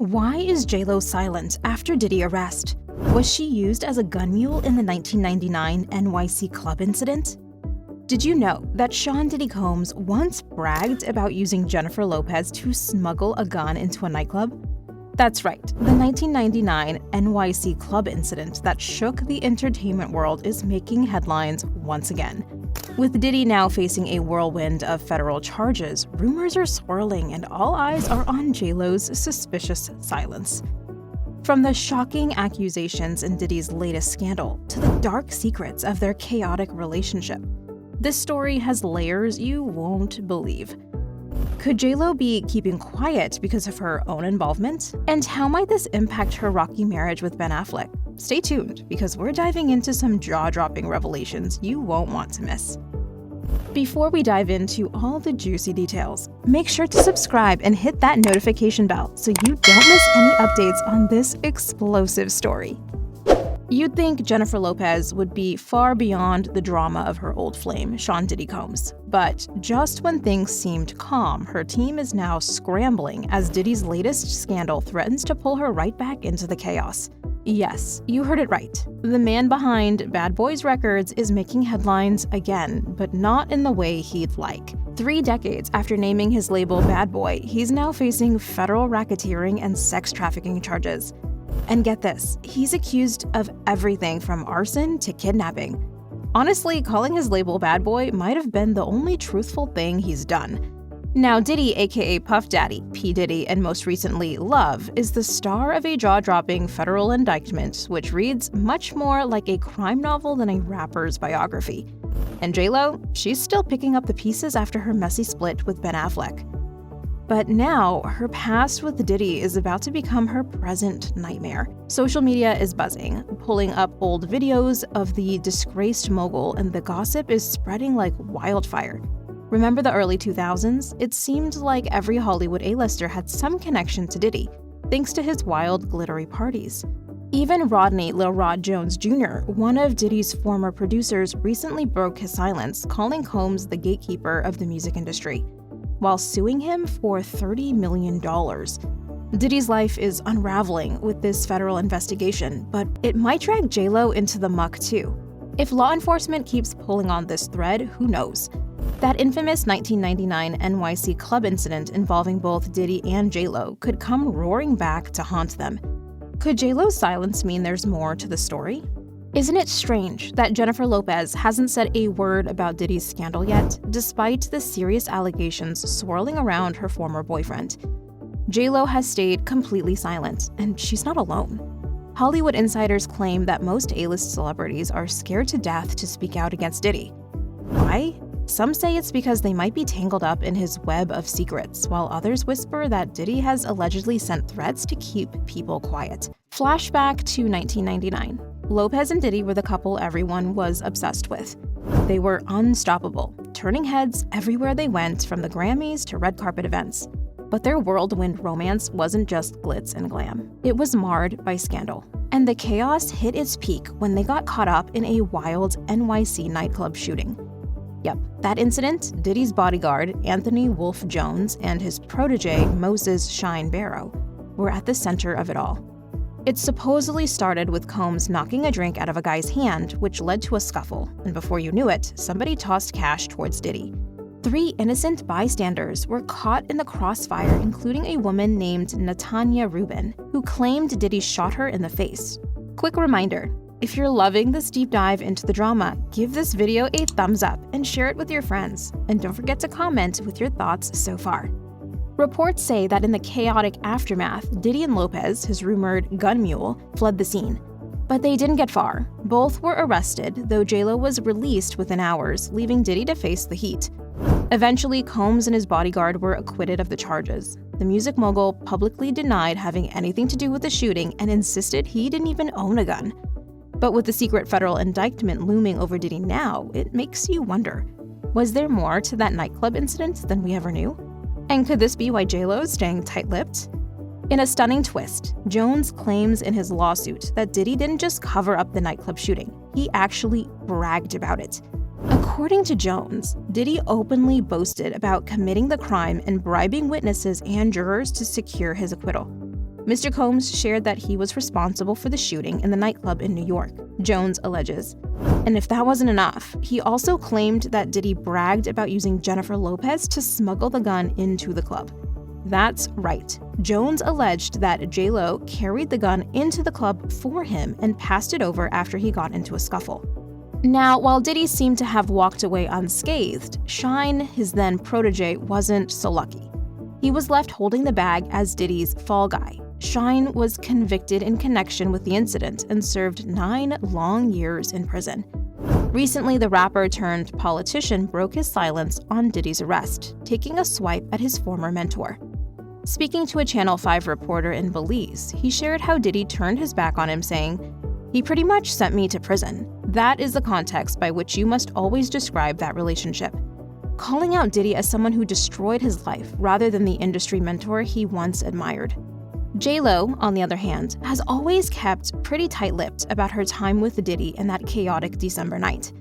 Why is JLO silent after Diddy arrest? Was she used as a gun mule in the 1999 NYC club incident? Did you know that Sean Diddy Combs once bragged about using Jennifer Lopez to smuggle a gun into a nightclub? That's right, the 1999 NYC club incident that shook the entertainment world is making headlines once again. With Diddy now facing a whirlwind of federal charges, rumors are swirling and all eyes are on JLo's suspicious silence. From the shocking accusations in Diddy's latest scandal to the dark secrets of their chaotic relationship, this story has layers you won't believe. Could JLo be keeping quiet because of her own involvement? And how might this impact her rocky marriage with Ben Affleck? Stay tuned, because we're diving into some jaw-dropping revelations you won't want to miss. Before we dive into all the juicy details, make sure to subscribe and hit that notification bell so you don't miss any updates on this explosive story. You'd think Jennifer Lopez would be far beyond the drama of her old flame, Sean Diddy Combs. But just when things seemed calm, her team is now scrambling as Diddy's latest scandal threatens to pull her right back into the chaos. Yes, you heard it right. The man behind Bad Boys Records is making headlines again, but not in the way he'd like. 3 decades after naming his label Bad Boy, he's now facing federal racketeering and sex trafficking charges. And get this, he's accused of everything from arson to kidnapping. Honestly, calling his label Bad Boy might have been the only truthful thing he's done. Now, Diddy, aka Puff Daddy, P. Diddy, and most recently Love, is the star of a jaw-dropping federal indictment which reads much more like a crime novel than a rapper's biography. And JLo, she's still picking up the pieces after her messy split with Ben Affleck. But now, her past with Diddy is about to become her present nightmare. Social media is buzzing, pulling up old videos of the disgraced mogul, and the gossip is spreading like wildfire. Remember the early 2000s? It seemed like every Hollywood A-lister had some connection to Diddy, thanks to his wild, glittery parties. Even Rodney Lil Rod Jones Jr., one of Diddy's former producers, recently broke his silence, calling Combs the gatekeeper of the music industry, while suing him for $30 million. Diddy's life is unraveling with this federal investigation, but it might drag JLo into the muck too. If law enforcement keeps pulling on this thread, who knows? That infamous 1999 NYC club incident involving both Diddy and JLo could come roaring back to haunt them. Could JLo's silence mean there's more to the story? Isn't it strange that Jennifer Lopez hasn't said a word about Diddy's scandal yet, despite the serious allegations swirling around her former boyfriend? JLo has stayed completely silent, and she's not alone. Hollywood insiders claim that most A-list celebrities are scared to death to speak out against Diddy. Why? Some say it's because they might be tangled up in his web of secrets, while others whisper that Diddy has allegedly sent threats to keep people quiet. Flashback to 1999. Lopez and Diddy were the couple everyone was obsessed with. They were unstoppable, turning heads everywhere they went, from the Grammys to red carpet events. But their whirlwind romance wasn't just glitz and glam. It was marred by scandal. And the chaos hit its peak when they got caught up in a wild NYC nightclub shooting. Yep, that incident, Diddy's bodyguard, Anthony Wolf Jones, and his protege, Moses Shine Barrow, were at the center of it all. It supposedly started with Combs knocking a drink out of a guy's hand, which led to a scuffle, and before you knew it, somebody tossed cash towards Diddy. 3 innocent bystanders were caught in the crossfire, including a woman named Natanya Rubin, who claimed Diddy shot her in the face. Quick reminder, if you're loving this deep dive into the drama, give this video a thumbs up and share it with your friends. And don't forget to comment with your thoughts so far. Reports say that in the chaotic aftermath, Diddy and Lopez, his rumored gun mule, fled the scene. But they didn't get far. Both were arrested, though JLo was released within hours, leaving Diddy to face the heat. Eventually, Combs and his bodyguard were acquitted of the charges. The music mogul publicly denied having anything to do with the shooting and insisted he didn't even own a gun. But with the secret federal indictment looming over Diddy now, it makes you wonder, was there more to that nightclub incident than we ever knew? And could this be why JLo is staying tight-lipped? In a stunning twist, Jones claims in his lawsuit that Diddy didn't just cover up the nightclub shooting, he actually bragged about it. According to Jones, Diddy openly boasted about committing the crime and bribing witnesses and jurors to secure his acquittal. Mr. Combs shared that he was responsible for the shooting in the nightclub in New York, Jones alleges. And if that wasn't enough, he also claimed that Diddy bragged about using Jennifer Lopez to smuggle the gun into the club. That's right. Jones alleged that JLO carried the gun into the club for him and passed it over after he got into a scuffle. Now, while Diddy seemed to have walked away unscathed, Shine, his then protege, wasn't so lucky. He was left holding the bag as Diddy's fall guy. Shine was convicted in connection with the incident and served 9 long years in prison. Recently, the rapper-turned-politician broke his silence on Diddy's arrest, taking a swipe at his former mentor. Speaking to a Channel 5 reporter in Belize, he shared how Diddy turned his back on him, saying, "He pretty much sent me to prison. That is the context by which you must always describe that relationship," calling out Diddy as someone who destroyed his life rather than the industry mentor he once admired. JLO, on the other hand, has always kept pretty tight-lipped about her time with Diddy and that chaotic December night.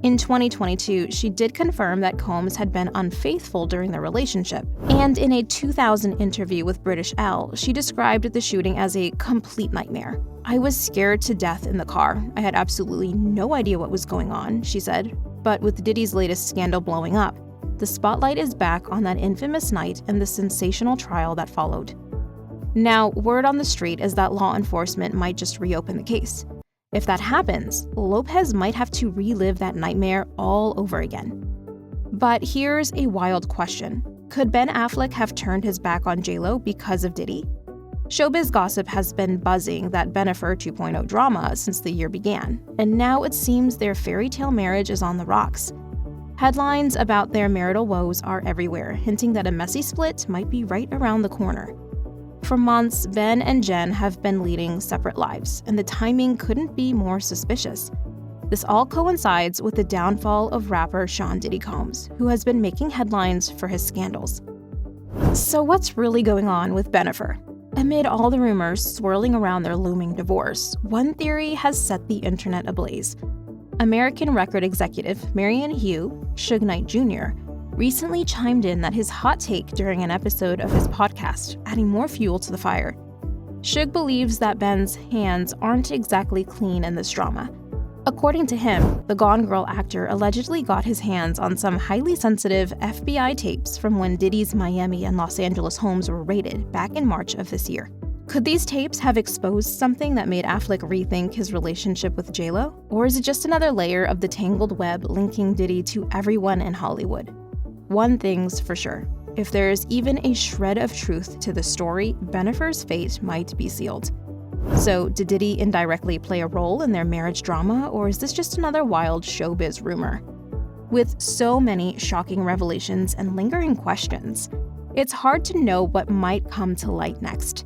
In 2022, she did confirm that Combs had been unfaithful during their relationship, and in a 2000 interview with British Elle, she described the shooting as a complete nightmare. "I was scared to death in the car. I had absolutely no idea what was going on," she said. But with Diddy's latest scandal blowing up, the spotlight is back on that infamous night and the sensational trial that followed. Now, word on the street is that law enforcement might just reopen the case. If that happens, Lopez might have to relive that nightmare all over again. But here's a wild question. Could Ben Affleck have turned his back on JLO because of Diddy? Showbiz gossip has been buzzing that Bennifer 2.0 drama since the year began, and now it seems their fairy tale marriage is on the rocks. Headlines about their marital woes are everywhere, hinting that a messy split might be right around the corner. For months, Ben and Jen have been leading separate lives, and the timing couldn't be more suspicious. This all coincides with the downfall of rapper Sean Diddy Combs, who has been making headlines for his scandals. So what's really going on with Bennifer? Amid all the rumors swirling around their looming divorce, one theory has set the internet ablaze. American record executive Marion Hugh, Suge Knight Jr., recently chimed in that his hot take during an episode of his podcast, adding more fuel to the fire. Suge believes that Ben's hands aren't exactly clean in this drama. According to him, the Gone Girl actor allegedly got his hands on some highly sensitive FBI tapes from when Diddy's Miami and Los Angeles homes were raided back in March of this year. Could these tapes have exposed something that made Affleck rethink his relationship with JLO? Or is it just another layer of the tangled web linking Diddy to everyone in Hollywood? One thing's for sure. If there is even a shred of truth to the story, Bennifer's fate might be sealed. So, did Diddy indirectly play a role in their marriage drama, or is this just another wild showbiz rumor? With so many shocking revelations and lingering questions, it's hard to know what might come to light next.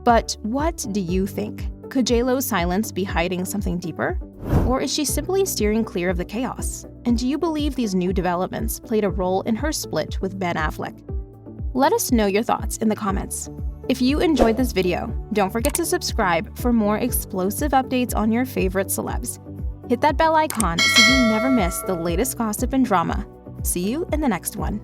But what do you think? Could JLo's silence be hiding something deeper? Or is she simply steering clear of the chaos? And do you believe these new developments played a role in her split with Ben Affleck? Let us know your thoughts in the comments. If you enjoyed this video, don't forget to subscribe for more explosive updates on your favorite celebs. Hit that bell icon so you never miss the latest gossip and drama. See you in the next one.